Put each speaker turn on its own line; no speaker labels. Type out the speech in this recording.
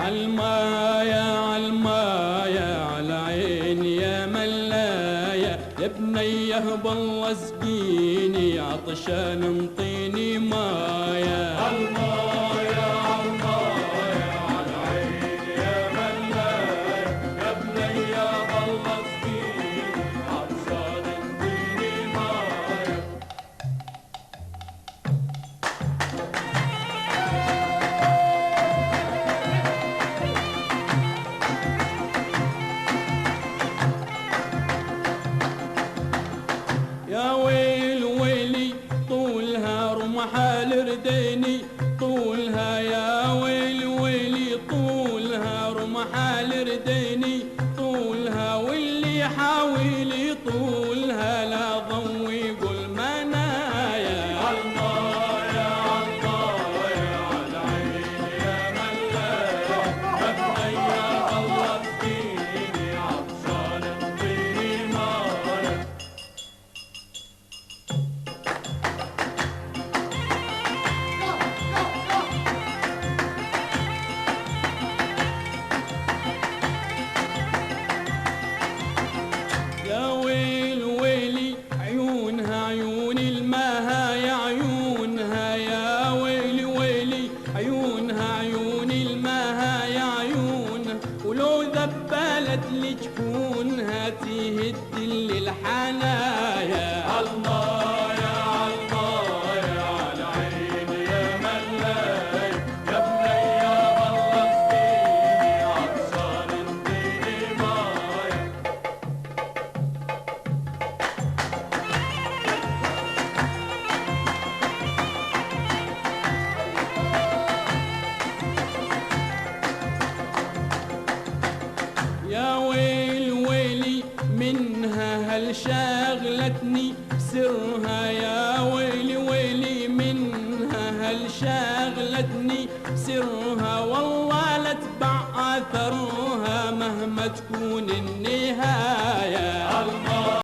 عالمايا عالمايا عالعين يا ملايا يا بنيه بالله اسقيني عطشان انطيني مايا.
عالمايا عالمايا عالعين يا ملايا يا بنيه بالله اسقيني عطشان انطيني مايا.
يا ويل ويلي طولها رمحال رديني طولها يا ويل ويلي طولها رمحال رديني طولها واللي يحاول يطولها لا ضوي قل منايا.
عالمايا عالمايا عالعين يا ملايا يا بنيه بالله اسقيني عطشان انطيني مايا.
يا ويل ويلي عيونها عيون الماها يا عيونها يا ويلي ويلي عيونها عيون الماها يا عيونها ولو ذبلت لجفونها تهد للحنايا.
عالمايا عالمايا عالعين يا ملايا يا بنيه بالله اسقيني عطشان انطيني مايا.
يا ويل ويلي منها هل شاغلتني بسر